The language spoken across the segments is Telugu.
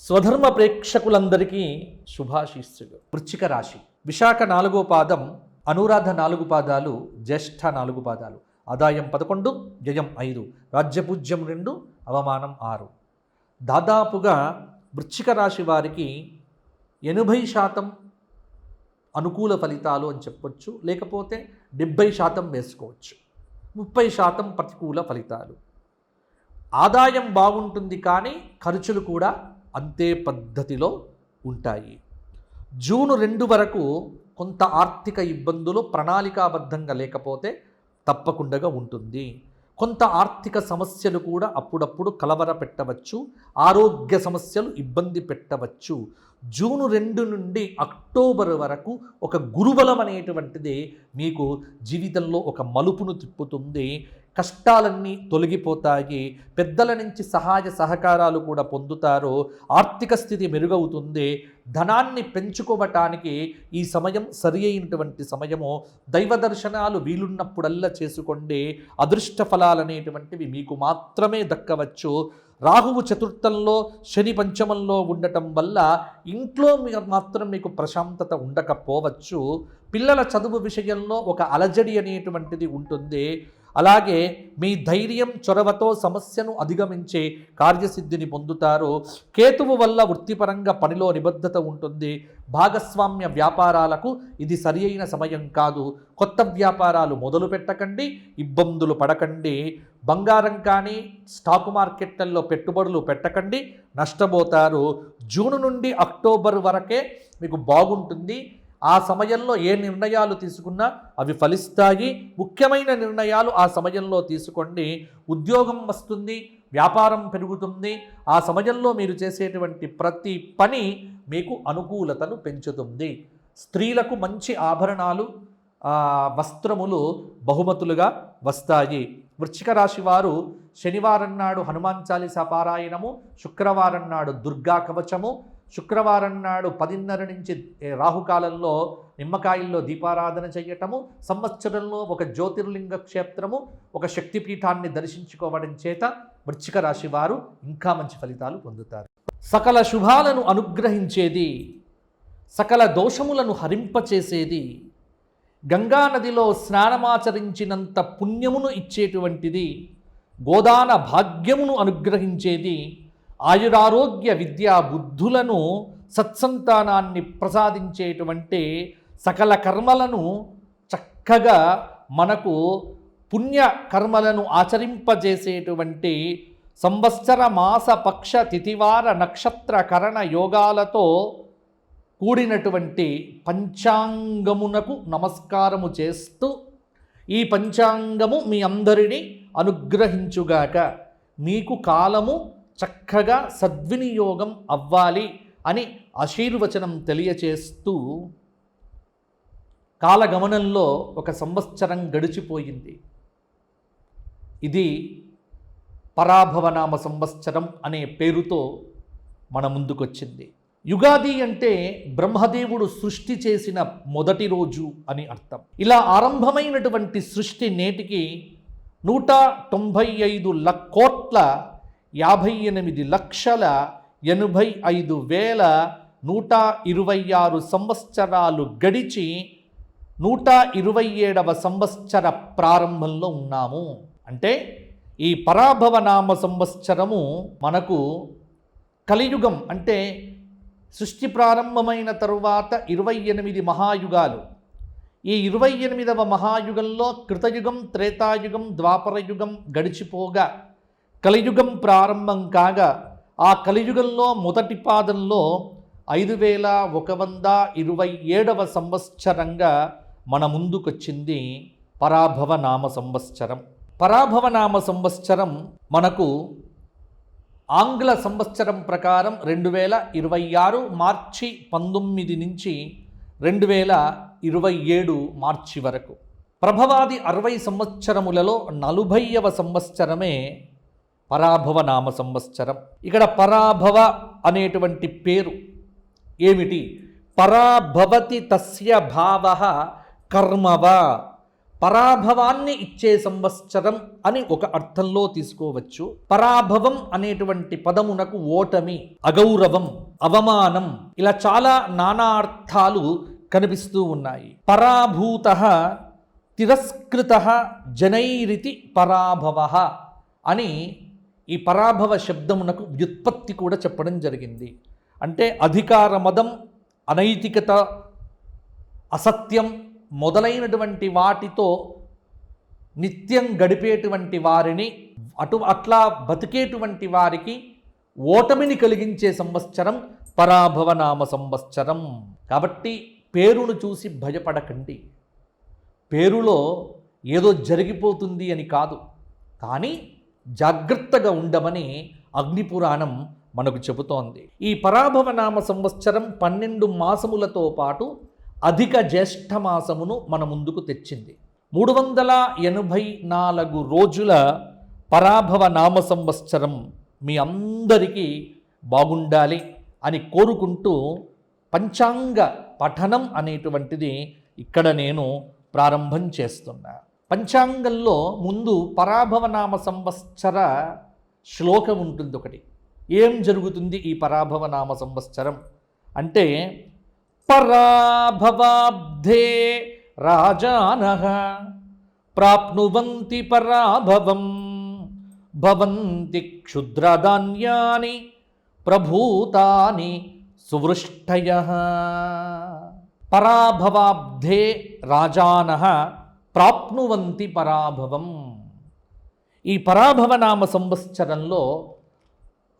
స్వధర్మ ప్రేక్షకులందరికీ శుభాశీస్సులు. వృశ్చిక రాశి. విశాఖ 4వ పాదం, అనురాధ 4 పాదాలు, జ్యేష్ఠ 4 పాదాలు. ఆదాయం 11, వ్యయం 5, రాజ్యపూజ్యం 2, అవమానం 6. దాదాపుగా వృశ్చిక రాశి వారికి 80% అనుకూల ఫలితాలు అని చెప్పొచ్చు, లేకపోతే 70% వేసుకోవచ్చు. 30% ప్రతికూల ఫలితాలు. ఆదాయం బాగుంటుంది, కానీ ఖర్చులు కూడా అంతే పద్ధతిలో ఉంటాయి. జూన్ 2 వరకు కొంత ఆర్థిక ఇబ్బందులు ప్రణాళికాబద్ధంగా లేకపోతే తప్పకుండా ఉంటుంది. కొంత ఆర్థిక సమస్యలు కూడా అప్పుడప్పుడు కలవర పెట్టవచ్చు. ఆరోగ్య సమస్యలు ఇబ్బంది పెట్టవచ్చు. జూన్ 2 నుండి అక్టోబర్ వరకు ఒక గురుబలం అనేటువంటిది మీకు జీవితంలో ఒక మలుపును తిప్పుతుంది. కష్టాలన్నీ తొలగిపోతాయి. పెద్దల నుంచి సహాయ సహకారాలు కూడా పొందుతారు. ఆర్థిక స్థితి మెరుగవుతుంది. ధనాన్ని పెంచుకోవటానికి ఈ సమయం సరి అయినటువంటి సమయము. దైవ దర్శనాలు వీలున్నప్పుడల్లా చేసుకోండి. అదృష్ట ఫలాలు అనేటువంటివి మీకు మాత్రమే దక్కవచ్చు. రాహువు చతుర్థంలో, శని పంచమంలో ఉండటం వల్ల ఇంట్లో మాత్రం మీకు ప్రశాంతత ఉండకపోవచ్చు. పిల్లల చదువు విషయంలో ఒక అలజడి అనేటువంటిది ఉంటుంది. అలాగే మీ ధైర్యం, చొరవతో సమస్యను అధిగమించే కార్యసిద్ధిని పొందుతారు. కేతువు వల్ల వృత్తిపరంగా పనిలో నిబద్ధత ఉంటుంది. భాగస్వామ్య వ్యాపారాలకు ఇది సరి అయిన సమయం కాదు. కొత్త వ్యాపారాలు మొదలు పెట్టకండి, ఇబ్బందులు పడకండి. బంగారం కానీ స్టాక్ మార్కెట్లలో పెట్టుబడులు పెట్టకండి, నష్టపోతారు. జూన్ నుండి అక్టోబర్ వరకే మీకు బాగుంటుంది. ఆ సమయంలో ఏ నిర్ణయాలు తీసుకున్నా అవి ఫలిస్తాయి. ముఖ్యమైన నిర్ణయాలు ఆ సమయంలో తీసుకోండి. ఉద్యోగం వస్తుంది, వ్యాపారం పెరుగుతుంది. ఆ సమయంలో మీరు చేసేటువంటి ప్రతి పని మీకు అనుకూలతను పెంచుతుంది. స్త్రీలకు మంచి ఆభరణాలు, వస్త్రములు బహుమతులుగా వస్తాయి. వృశ్చిక రాశి వారు శనివారం నాడు హనుమాన్ చాలీసా పారాయణము, శుక్రవారం నాడు దుర్గా కవచము, శుక్రవారం నాడు 10:30 నుంచి రాహుకాలంలో నిమ్మకాయల్లో దీపారాధన చేయటము, సంవత్సరంలో ఒక జ్యోతిర్లింగ క్షేత్రము, ఒక శక్తిపీఠాన్ని దర్శించుకోవడం చేత వృశ్చిక రాశి వారు ఇంకా మంచి ఫలితాలు పొందుతారు. సకల శుభాలను అనుగ్రహించేది, సకల దోషములను హరింపచేసేది, గంగానదిలో స్నానమాచరించినంత పుణ్యమును ఇచ్చేటువంటిది, గోదాన భాగ్యమును అనుగ్రహించేది, ఆయురారోగ్య విద్యా బుద్ధులను, సత్సంతానాన్ని ప్రసాదించేటువంటి, సకల కర్మలను చక్కగా మనకు పుణ్య కర్మలను ఆచరింపజేసేటువంటి, సంవత్సర మాస పక్ష తిథివార నక్షత్ర కరణ యోగాలతో కూడినటువంటి పంచాంగమునకు నమస్కారము చేస్తూ, ఈ పంచాంగము మీ అందరినీ అనుగ్రహించుగాక, మీకు కాలము చక్కగా సద్వినియోగం అవ్వాలి అని ఆశీర్వచనం తెలియచేస్తూ, కాలగమనంలో ఒక సంవత్సరం గడిచిపోయింది. ఇది పరాభవనామ సంవత్సరం అనే పేరుతో మన ముందుకొచ్చింది. యుగాది అంటే బ్రహ్మదేవుడు సృష్టి చేసిన మొదటి రోజు అని అర్థం. ఇలా ఆరంభమైనటువంటి సృష్టి నేటికి 198,58,85,126 సంవత్సరాలు గడిచి 127వ సంవత్సర ప్రారంభంలో ఉన్నాము. అంటే ఈ పరాభవనామ సంవత్సరము మనకు కలియుగం, అంటే సృష్టి ప్రారంభమైన తరువాత 28 మహాయుగాలు. ఈ 28వ మహాయుగంలో కృతయుగం, త్రేతాయుగం, ద్వాపరయుగం గడిచిపోగా కలియుగం ప్రారంభం కాగా, ఆ కలియుగంలో మొదటి పాదంలో 5127వ సంవత్సరంగా మన ముందుకొచ్చింది పరాభవనామ సంవత్సరం. పరాభవనామ సంవత్సరం మనకు ఆంగ్ల సంవత్సరం ప్రకారం 2026 మార్చి 19 నుంచి 2027 మార్చి వరకు. ప్రభవాది 60 సంవత్సరములలో 40వ సంవత్సరమే పరాభవనామ సంవత్సరం. ఇక్కడ పరాభవ అనేటువంటి పేరు ఏమిటి? పరాభవతి తస్య భావ కర్మవ. పరాభవాన్ని ఇచ్చే సంవత్సరం అని ఒక అర్థంలో తీసుకోవచ్చు. పరాభవం అనేటువంటి పదమునకు ఓటమి, అగౌరవం, అవమానం, ఇలా చాలా నానా అర్థాలు కనిపిస్తూ ఉన్నాయి. పరాభూత తిరస్కృత జనైరితి పరాభవ అని ఈ పరాభవ శబ్దమునకు వ్యుత్పత్తి కూడా చెప్పడం జరిగింది. అంటే అధికార మదం, అనైతికత, అసత్యం మొదలైనటువంటి వాటితో నిత్యం గడిపేటువంటి వారిని, అట్లా బతికేటువంటి వారికి ఓటమిని కలిగించే సంవత్సరం పరాభవనామ సంవత్సరం. కాబట్టి పేరును చూసి భయపడకండి. పేరులో ఏదో జరిగిపోతుంది అని కాదు, కానీ జాగ్రత్తగా ఉండమని అగ్నిపురాణం మనకు చెబుతోంది. ఈ పరాభవనామ సంవత్సరం 12 మాసములతో పాటు అధిక జ్యేష్ఠ మాసమును మన ముందుకు తెచ్చింది. 384 రోజుల పరాభవ నామ సంవత్సరం మీ అందరికీ బాగుండాలి అని కోరుకుంటూ పంచాంగ పఠనం అనేటువంటిది ఇక్కడ నేను ప్రారంభం చేస్తున్నా. పంచాంగంలో ముందు పరాభవనామ సంవత్సర శ్లోకం ఉంటుంది ఒకటి. ఏం జరుగుతుంది ఈ పరాభవనామ సంవత్సరం అంటే, పరాభవాబ్ధే రాజానః ప్రాప్నువంతి పరాభవం భవంతి క్షుద్రధాన్యాని ప్రభూతాని సువృష్టయః. పరాభవాబ్ధే రాజానః ప్రాప్నువంతి పరాభవం. ఈ పరాభవనామ సంవత్సరంలో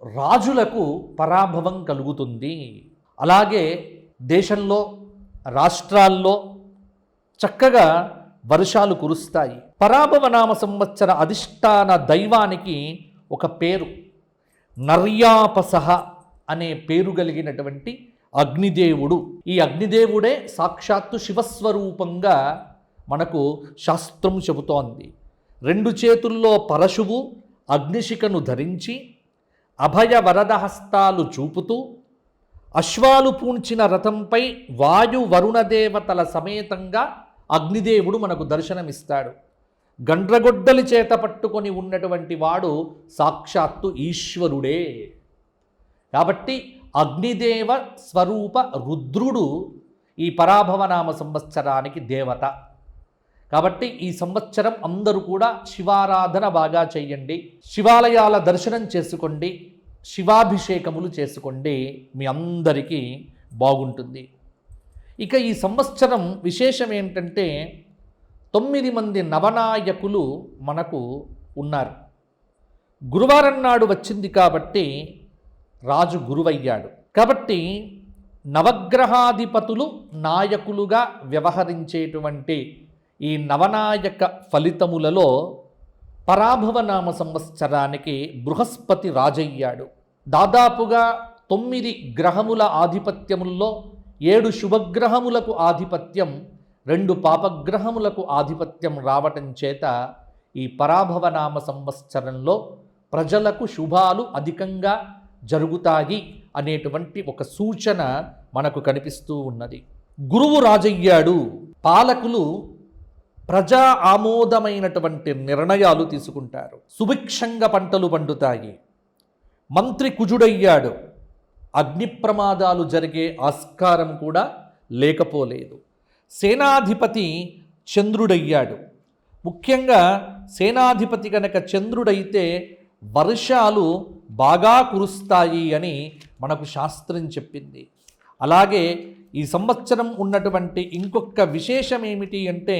రాజులకు పరాభవం కలుగుతుంది. అలాగే దేశంలో, రాష్ట్రాల్లో చక్కగా వర్షాలు కురుస్తాయి. పరాభవనామ సంవత్సర అధిష్టాన దైవానికి ఒక పేరు, నర్యాపసహ అనే పేరు కలిగినటువంటి అగ్నిదేవుడు. ఈ అగ్నిదేవుడే సాక్షాత్తు శివస్వరూపంగా మనకు శాస్త్రం చెబుతోంది. 2 చేతుల్లో పరశువు అగ్నిశిఖను ధరించి అభయ వరదహస్తాలు చూపుతూ అశ్వాలు పూంచిన రథంపై వాయు వరుణదేవతల సమేతంగా అగ్నిదేవుడు మనకు దర్శనమిస్తాడు. గండ్రగొడ్డలి చేత పట్టుకొని ఉన్నటువంటి వాడు సాక్షాత్తు ఈశ్వరుడే. కాబట్టి అగ్నిదేవ స్వరూప రుద్రుడు ఈ పరాభవనామ సంవత్సరానికి దేవత. కాబట్టి ఈ సంవత్సరం అందరూ కూడా శివారాధన బాగా చేయండి, శివాలయాల దర్శనం చేసుకోండి, శివాభిషేకములు చేసుకోండి, మీ అందరికీ బాగుంటుంది. ఇక ఈ సంవత్సరం విశేషం ఏంటంటే 9 మంది నవనాయకులు మనకు ఉన్నారు. గురువారం నాడు వచ్చింది కాబట్టి రాజు గురువయ్యాడు. కాబట్టి నవగ్రహాధిపతులు నాయకులుగా వ్యవహరించేటువంటి ఈ నవనాయక ఫలితములలో పరాభవనామ సంవత్సరానికి బృహస్పతి రాజయ్యాడు. దాదాపుగా 9 గ్రహముల ఆధిపత్యముల్లో 7 శుభగ్రహములకు ఆధిపత్యం, 2 పాపగ్రహములకు ఆధిపత్యం రావటం చేత ఈ పరాభవనామ సంవత్సరంలో ప్రజలకు శుభాలు అధికంగా జరుగుతాయి అనేటువంటి ఒక సూచన మనకు కనిపిస్తూ ఉన్నది. గురువు రాజయ్యాడు. పాలకులు ప్రజా ఆమోదమైనటువంటి నిర్ణయాలు తీసుకుంటారు. సుభిక్షంగా పంటలు పండుతాయి. మంత్రి కుజుడయ్యాడు. అగ్ని ప్రమాదాలు జరిగే ఆస్కారం కూడా లేకపోలేదు. సేనాధిపతి చంద్రుడయ్యాడు. ముఖ్యంగా సేనాధిపతి కనుక చంద్రుడైతే వర్షాలు బాగా కురుస్తాయి అని మనకు శాస్త్రం చెప్పింది. అలాగే ఈ సంవత్సరం ఉన్నటువంటి ఇంకొక విశేషం ఏమిటి అంటే,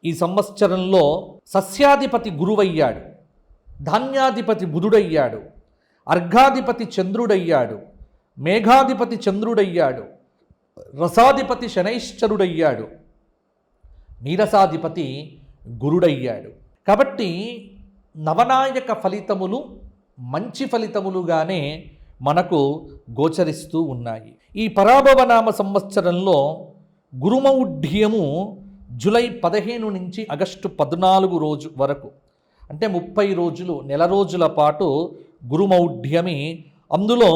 ఈ సంవత్సరంలో సస్యాధిపతి గురువయ్యాడు, ధాన్యాధిపతి బుధుడయ్యాడు, అర్ఘాధిపతి చంద్రుడయ్యాడు, మేఘాధిపతి చంద్రుడయ్యాడు, రసాధిపతి శనైశ్చరుడయ్యాడు, నీరసాధిపతి గురుడయ్యాడు. కాబట్టి నవనాయక ఫలితములు మంచి ఫలితములుగానే మనకు గోచరిస్తూ ఉన్నాయి. ఈ పరాభవనామ సంవత్సరంలో గురుమౌఢ్యము జూలై 15 నుంచి ఆగస్టు 14 రోజు వరకు, అంటే 30 రోజులు, నెల రోజుల పాటు గురుమౌఢ్యమి. అందులో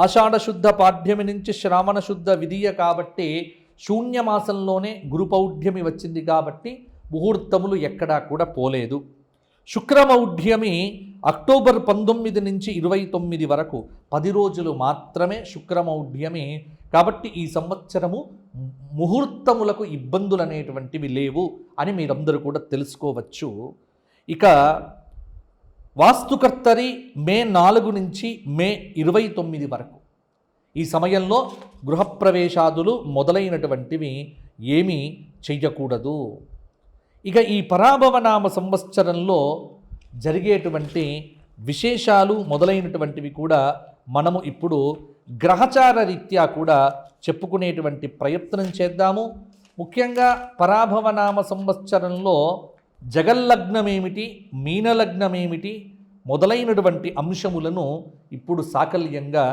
ఆషాఢశుద్ధ పాడ్యమి నుంచి శ్రావణ శుద్ధ విధియ కాబట్టి శూన్యమాసంలోనే గురుపౌఢ్యమి వచ్చింది కాబట్టి ముహూర్తములు ఎక్కడా కూడా పోలేదు. శుక్రమౌఢ్యమి అక్టోబర్ 19 నుంచి 29 వరకు 10 రోజులు మాత్రమే శుక్రమౌఢ్యమి. కాబట్టి ఈ సంవత్సరము ముహూర్తములకు ఇబ్బందులు అనేటువంటివి లేవు అని మీరందరూ కూడా తెలుసుకోవచ్చు. ఇక వాస్తుకర్తరి మే 4 నుంచి మే 29 వరకు ఈ సమయంలో గృహప్రవేశాదులు మొదలైనటువంటివి ఏమీ చెయ్యకూడదు. ఇక ఈ పరాభవనామ సంవత్సరంలో జరిగేటువంటి విశేషాలు మొదలైనటువంటివి కూడా మనము ఇప్పుడు గ్రహచార రీత్యా కూడా చెప్పుకునేటువంటి ప్రయత్నం చేద్దాము. ముఖ్యంగా పరాభవనామ సంవత్సరంలో జగల్లగ్నమేమిటి, మీనలగ్నమేమిటి మొదలైనటువంటి అంశములను ఇప్పుడు సాకల్యంగా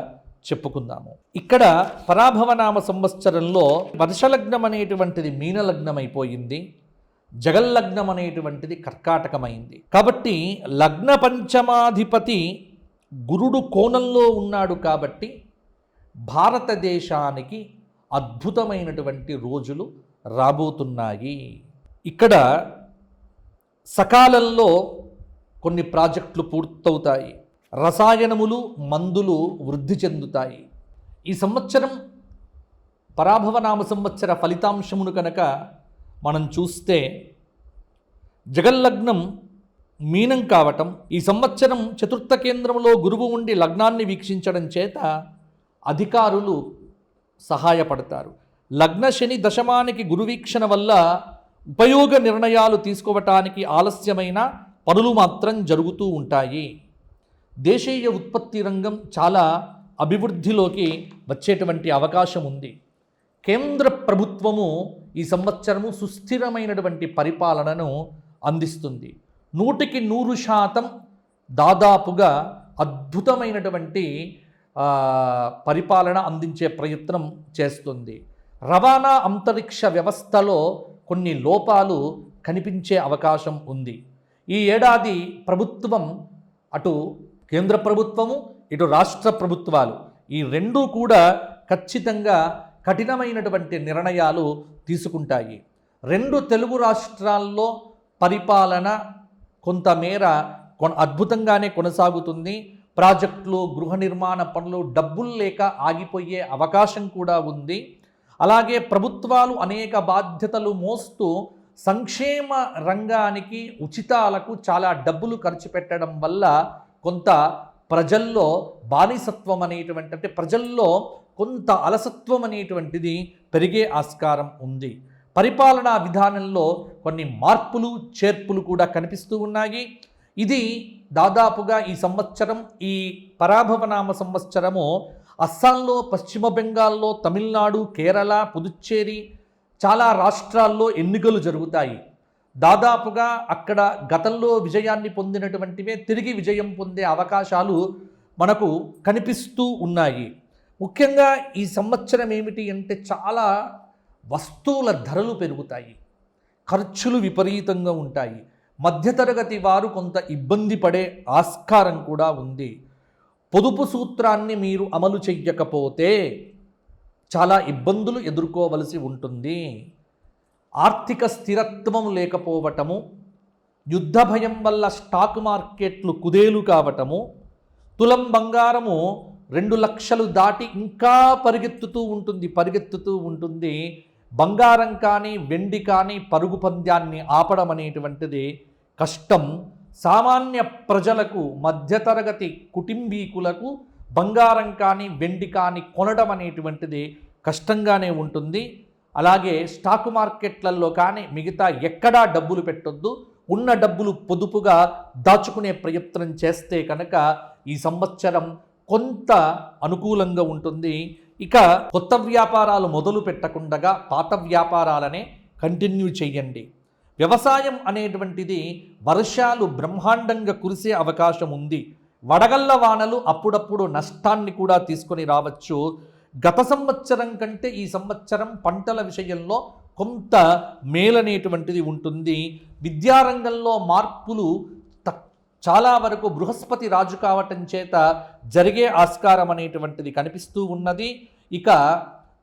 చెప్పుకుందాము. ఇక్కడ పరాభవనామ సంవత్సరంలో వర్షలగ్నం అనేటువంటిది మీనలగ్నం అయిపోయింది, జగల్లగ్నం అనేటువంటిది కర్కాటకమైంది. కాబట్టి లగ్న పంచమాధిపతి గురుడు కోణంలో ఉన్నాడు. కాబట్టి భారతదేశానికి అద్భుతమైనటువంటి రోజులు రాబోతున్నాయి. ఇక్కడ సకాలంలో కొన్ని ప్రాజెక్టులు పూర్తవుతాయి, రసాయనములు మందులు వృద్ధి చెందుతాయి. ఈ సంవత్సరం పరాభవనామ సంవత్సర ఫలితాంశమును కనుక మనం చూస్తే జగల్లగ్నం మీనం కావటం, ఈ సంవత్సరం చతుర్థ కేంద్రంలో గురువు ఉండి లగ్నాన్ని వీక్షించడం చేత అధికారులు సహాయపడతారు. లగ్న శని దశమానికి గురువీక్షణ వల్ల ఉపయోగ నిర్ణయాలు తీసుకోవటానికి ఆలస్యమైన పనులు మాత్రం జరుగుతూ ఉంటాయి. దేశీయ ఉత్పత్తి రంగం చాలా అభివృద్ధిలోకి వచ్చేటువంటి అవకాశం ఉంది. కేంద్ర ప్రభుత్వము ఈ సంవత్సరము సుస్థిరమైనటువంటి పరిపాలనను అందిస్తుంది. 100% దాదాపుగా అద్భుతమైనటువంటి పరిపాలన అందించే ప్రయత్నం చేస్తుంది. రవాణా అంతరిక్ష వ్యవస్థలో కొన్ని లోపాలు కనిపించే అవకాశం ఉంది. ఈ ఏడాది ప్రభుత్వం, అటు కేంద్ర ప్రభుత్వము ఇటు రాష్ట్ర ప్రభుత్వాలు ఈ రెండూ కూడా ఖచ్చితంగా కఠినమైనటువంటి నిర్ణయాలు తీసుకుంటాయి. 2 తెలుగు రాష్ట్రాల్లో పరిపాలన కొంతమేర అద్భుతంగానే కొనసాగుతుంది. ప్రాజెక్టులు, గృహ నిర్మాణ పనులు డబ్బులు లేక ఆగిపోయే అవకాశం కూడా ఉంది. అలాగే ప్రభుత్వాలు అనేక బాధ్యతలు మోస్తూ సంక్షేమ రంగానికి ఉచితాలకు చాలా డబ్బులు ఖర్చు పెట్టడం వల్ల కొంత ప్రజల్లో బానిసత్వం అనేటువంటి, అంటే ప్రజల్లో కొంత అలసత్వం అనేటువంటిది పెరిగే ఆస్కారం ఉంది. పరిపాలనా విధానంలో కొన్ని మార్పులు చేర్పులు కూడా కనిపిస్తూ ఉన్నాయి. ఇది దాదాపుగా ఈ సంవత్సరం, ఈ పరాభవనామ సంవత్సరము అస్సాంలో, పశ్చిమ బెంగాల్లో, తమిళనాడు, కేరళ, పుదుచ్చేరి చాలా రాష్ట్రాల్లో ఎన్నికలు జరుగుతాయి. దాదాపుగా అక్కడ గతంలో విజయాన్ని పొందినటువంటివే తిరిగి విజయం పొందే అవకాశాలు మనకు కనిపిస్తూ ఉన్నాయి. ముఖ్యంగా ఈ సంవత్సరం ఏమిటి అంటే చాలా వస్తువుల ధరలు పెరుగుతాయి, ఖర్చులు విపరీతంగా ఉంటాయి. మధ్యతరగతి వారు కొంత ఇబ్బంది పడే ఆస్కారం కూడా ఉంది. పొదుపు సూత్రాన్ని మీరు అమలు చెయ్యకపోతే చాలా ఇబ్బందులు ఎదుర్కోవలసి ఉంటుంది. ఆర్థిక స్థిరత్వం లేకపోవటము, యుద్ధ భయం వల్ల స్టాక్ మార్కెట్లు కుదేలు కావటము, తులం బంగారము 2 లక్షలు దాటి ఇంకా పరిగెత్తుతూ ఉంటుంది. బంగారం కానీ వెండి కానీ పరుగు పంద్యాన్ని ఆపడం అనేటువంటిది కష్టం. సామాన్య ప్రజలకు, మధ్యతరగతి కుటుంబీకులకు బంగారం కానీ వెండి కానీ కొనడం అనేటువంటిది కష్టంగానే ఉంటుంది. అలాగే స్టాక్ మార్కెట్లలో కానీ మిగతా ఎక్కడా డబ్బులు పెట్టొద్దు. ఉన్న డబ్బులు పొదుపుగా దాచుకునే ప్రయత్నం చేస్తే కనుక ఈ సంవత్సరం కొంత అనుకూలంగా ఉంటుంది. ఇక కొత్త వ్యాపారాలు మొదలు పెట్టకుండా పాత వ్యాపారాలనే కంటిన్యూ చేయండి. వ్యవసాయం అనేటువంటిది వర్షాలు బ్రహ్మాండంగా కురిసే అవకాశం ఉంది. వడగళ్ల వానలు అప్పుడప్పుడు నష్టాన్ని కూడా తీసుకొని రావచ్చు. గత సంవత్సరం కంటే ఈ సంవత్సరం పంటల విషయంలో కొంత మేలనేటువంటిది ఉంటుంది. విద్యారంగంలో మార్పులు చాలా వరకు బృహస్పతి రాజు కావటం చేత జరిగే ఆస్కారం అనేటువంటిది కనిపిస్తూ ఉన్నది. ఇక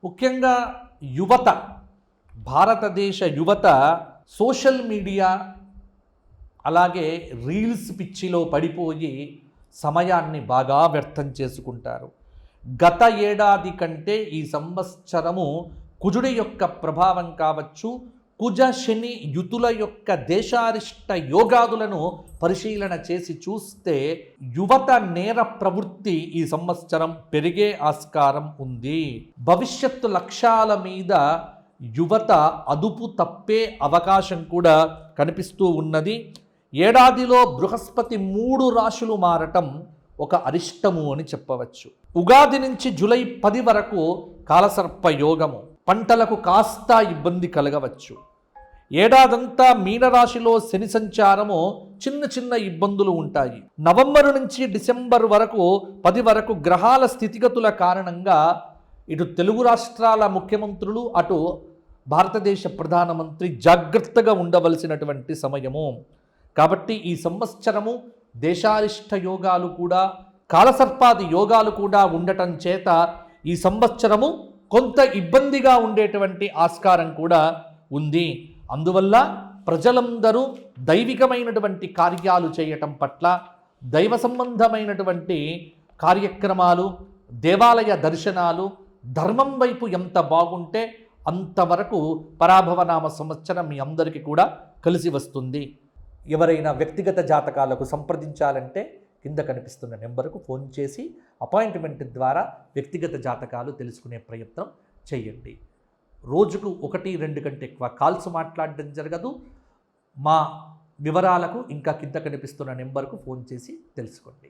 ముఖ్యంగా యువత, భారతదేశ యువత సోషల్ మీడియా అలాగే రీల్స్ పిచ్చిలో పడిపోయి సమయాన్ని బాగా వ్యర్థం చేసుకుంటారు. గత ఏడాది కంటే ఈ సంవత్సరము కుజుడి యొక్క ప్రభావం కావచ్చు, కుజ శని యుతుల యొక్క దేశారిష్ట యోగాదులను పరిశీలన చేసి చూస్తే యువత నేర ప్రవృత్తి ఈ సంవత్సరం పెరిగే ఆస్కారం ఉంది. భవిష్యత్తు లక్ష్యాల మీద యువత అదుపు తప్పే అవకాశం కూడా కనిపిస్తూ ఉన్నది. ఏడాదిలో బృహస్పతి 3 రాశులు మారటం ఒక అరిష్టము అని చెప్పవచ్చు. ఉగాది నుంచి జూలై 10 వరకు కాలసర్ప యోగము, పంటలకు కాస్త ఇబ్బంది కలగవచ్చు. ఏడాదంతా మీనరాశిలో శని సంచారము చిన్న చిన్న ఇబ్బందులు ఉంటాయి. నవంబరు నుంచి డిసెంబర్ వరకు 10 వరకు గ్రహాల స్థితిగతుల కారణంగా ఇటు తెలుగు రాష్ట్రాల ముఖ్యమంత్రులు అటు భారతదేశ ప్రధానమంత్రి జాగ్రత్తగా ఉండవలసినటువంటి సమయము. కాబట్టి ఈ సంవత్సరము దేశారిష్ట యోగాలు కూడా కాలసర్పాది యోగాలు కూడా ఉండటం చేత ఈ సంవత్సరము కొంత ఇబ్బందిగా ఉండేటువంటి ఆస్కారం కూడా ఉంది. అందువల్ల ప్రజలందరూ దైవికమైనటువంటి కార్యాలు చేయటం పట్ల, దైవ సంబంధమైనటువంటి కార్యక్రమాలు, దేవాలయ దర్శనాలు, ధర్మం వైపు ఎంత బాగుంటే అంతవరకు పరాభవనామ సంవత్సరం మీ అందరికీ కూడా కలిసి వస్తుంది. ఎవరైనా వ్యక్తిగత జాతకాలకు సంప్రదించాలంటే కింద కనిపిస్తున్న నెంబర్కు ఫోన్ చేసి అపాయింట్మెంట్ ద్వారా వ్యక్తిగత జాతకాలు తెలుసుకునే ప్రయత్నం చేయండి. రోజుకు 1-2 కంటే ఎక్కువ కాల్స్ మాట్లాడడం జరగదు. మా వివరాలకు ఇంకా కింద కనిపిస్తున్న నెంబర్కు ఫోన్ చేసి తెలుసుకోండి.